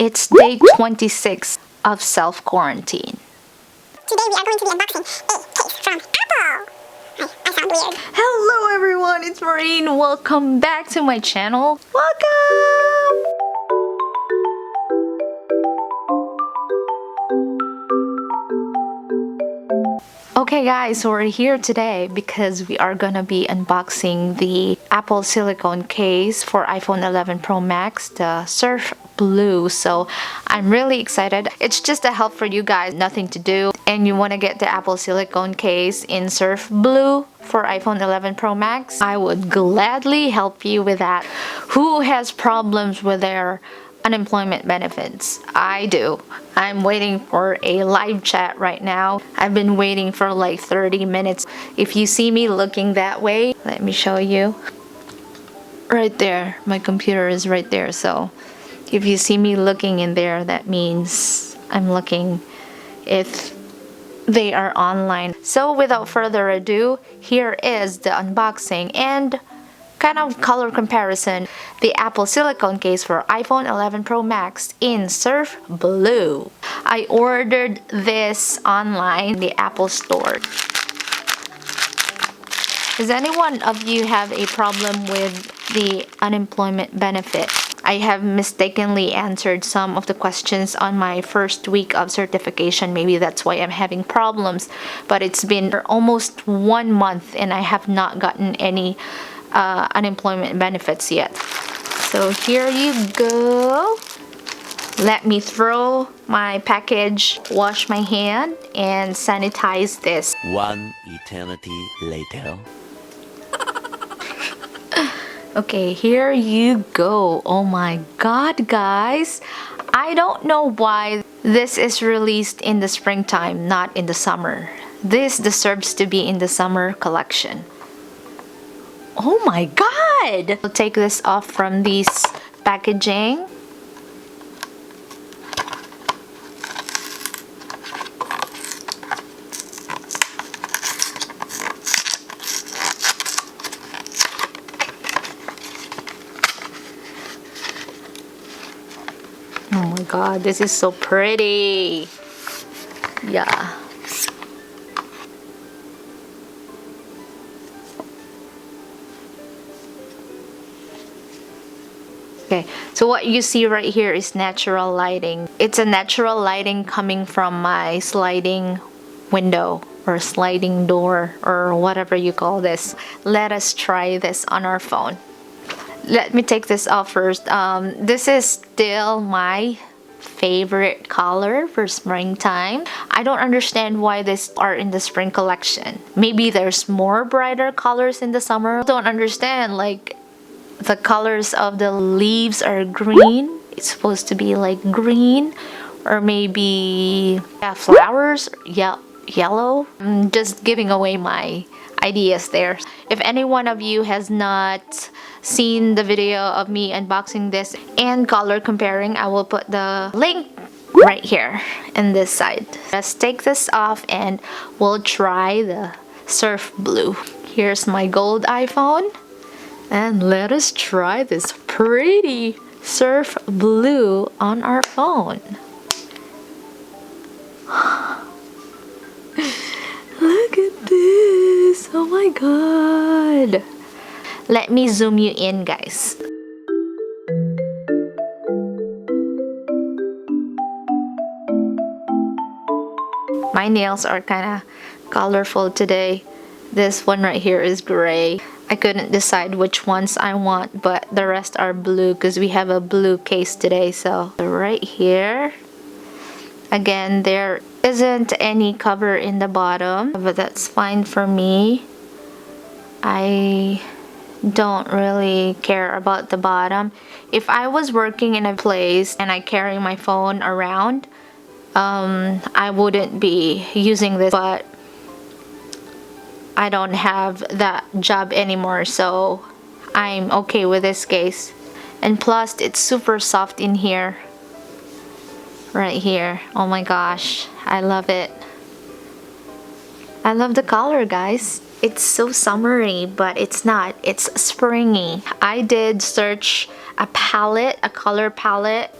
It's day 26 of self-quarantine. Today we are going to be unboxing a case from Apple. I sound weird. Hello everyone, it's Maureen. Welcome back to my channel. Welcome! Okay guys, so we're here today because we are gonna be unboxing the Apple Silicone case for iPhone 11 Pro Max, the Surf Blue. So I'm really excited. It's just a help for you guys, nothing to do, and you want to get the Apple Silicone case in Surf Blue for iPhone 11 Pro Max. I would gladly help you with that. Who has problems with their unemployment benefits? I do. I'm waiting for a live chat right now. I've been waiting for like 30 minutes. If you see me looking that way, let me show you. Right there, my computer is right there. So if you see me looking in there, that means I'm looking if they are online. So without further ado, here is the unboxing and kind of color comparison. The Apple Silicone case for iPhone 11 Pro Max in Surf Blue. I ordered this online, the Apple Store. Does anyone of you have a problem with the unemployment benefit? I have mistakenly answered some of the questions on my first week of certification. Maybe that's why I'm having problems. But it's been almost 1 month and I have not gotten any unemployment benefits yet. So here you go. Let me throw my package, wash my hand, and sanitize this. One eternity later. Okay, here you go. Oh my god, guys. I don't know why this is released in the springtime, not in the summer. This deserves to be in the summer collection. Oh my god! I'll take this off from this packaging. Oh my god, this is so pretty. Yeah. Okay, so what you see right here is natural lighting. It's a natural lighting coming from my sliding window or sliding door or whatever you call this. Let us try this on our phone. Let me take this off first. This is still my favorite color for springtime. I don't understand why these are in the spring collection. Maybe there's more brighter colors in the summer. I don't understand, like the colors of the leaves are green. It's supposed to be like green, or maybe flowers, yellow. I'm just giving away my ideas there. If any one of you has not seen the video of me unboxing this and color comparing, I will put the link right here in this side. Let's take this off and we'll try the Surf Blue. Here's my gold iPhone. And let us try this pretty Surf Blue on our phone. Look at this! Oh my god! Let me zoom you in, guys. My nails are kind of colorful today. This one right here is gray. I couldn't decide which ones I want, but the rest are blue because we have a blue case today. So right here, again, there isn't any cover in the bottom, but that's fine for me. I don't really care about the bottom. If I was working in a place and I carry my phone around, I wouldn't be using this, but I don't have that job anymore, so I'm okay with this case. And plus, it's super soft in here. Right here. Oh my gosh, I love it. I love the color, guys. It's so summery, but it's not. It's springy. I did search a palette, a color palette,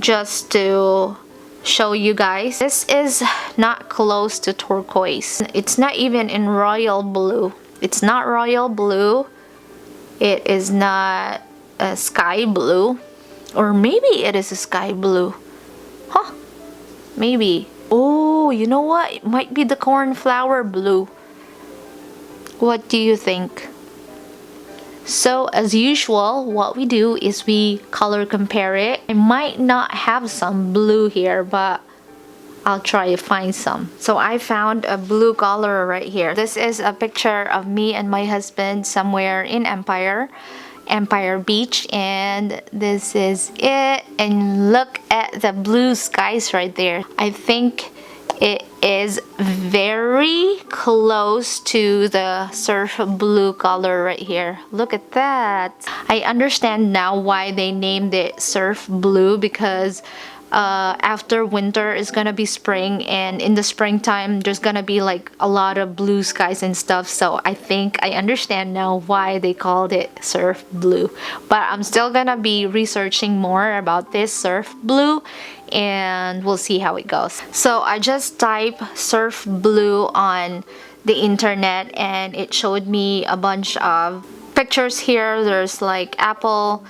just to show you guys. This is not close to turquoise. It's not even in royal blue. It's not royal blue. It is not a sky blue. Or maybe it is a sky blue. Huh? Maybe. Oh, you know what? It might be the cornflower blue. What do you think? So as usual, what we do is we color compare it. I might not have some blue here, but I'll try to find some. So I found a blue color right here. This is a picture of me and my husband somewhere in Empire Beach, and this is it. And look at the blue skies right there. I think it is very close to the surf blue color right here. Look at that. I understand now why they named it surf blue, because after winter is gonna be spring, and in the springtime there's gonna be like a lot of blue skies and stuff. So I think I understand now why they called it surf blue. But I'm still gonna be researching more about this surf blue, and we'll see how it goes. So I just typed surf blue on the internet and it showed me a bunch of pictures here. There's like Apple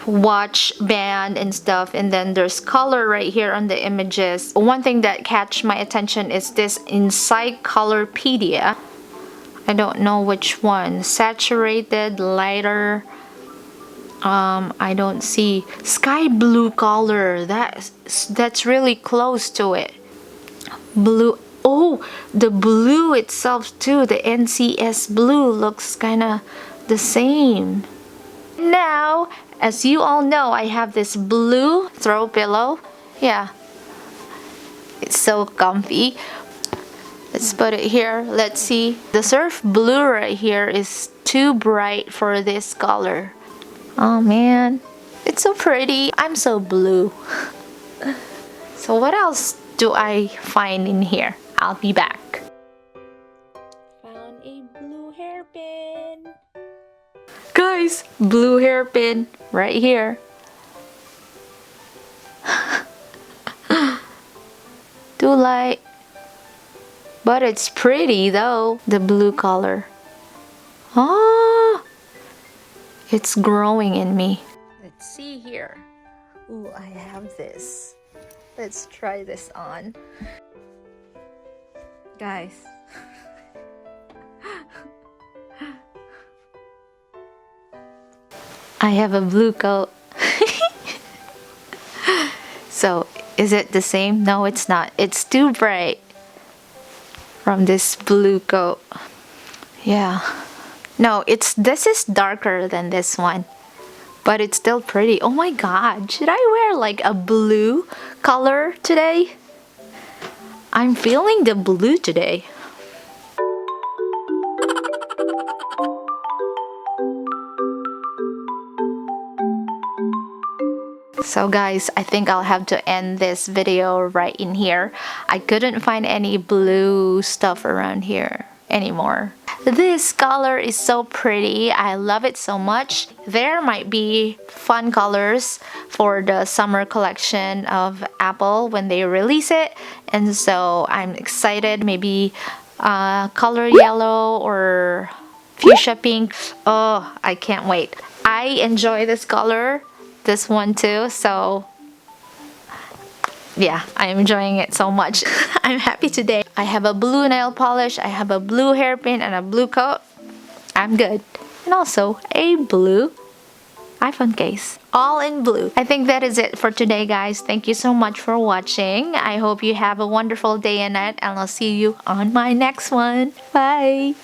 Watch band and stuff, and then there's color right here on the images. One thing that catch my attention is this Encyclopedia. I don't know which one. Saturated, lighter. I don't see sky blue color. That's really close to it. Blue. Oh, the blue itself too. The NCS blue looks kind of the same. Now, as you all know, I have this blue throw pillow. Yeah, it's so comfy. Let's put it here. Let's see. The surf blue right here is too bright for this color. Oh man, it's so pretty. I'm so blue. So what else do I find in here? I'll be back. Found a blue hairpin. Guys, blue hairpin right here. Too light, but it's pretty though, the blue color. Ah, it's growing in me. Let's see here. Ooh, I have this. Let's try this on. Guys. I have a blue coat. So, is it the same? No, it's not. It's too bright from this blue coat. Yeah. No, this is darker than this one. But it's still pretty. Oh my god, should I wear like a blue color today? I'm feeling the blue today. So guys, I think I'll have to end this video right in here. I couldn't find any blue stuff around here anymore. This color is so pretty. I love it so much. There might be fun colors for the summer collection of Apple when they release it. And so I'm excited. Maybe color yellow or fuchsia pink. Oh, I can't wait. I enjoy this color. This one too, so yeah, I'm enjoying it so much. I'm happy today. I have a blue nail polish, I have a blue hairpin and a blue coat. I'm good. And also a blue iPhone case, all in blue. I think that is it for today, guys. Thank you so much for watching. I hope you have a wonderful day and night, and I'll see you on my next one. Bye.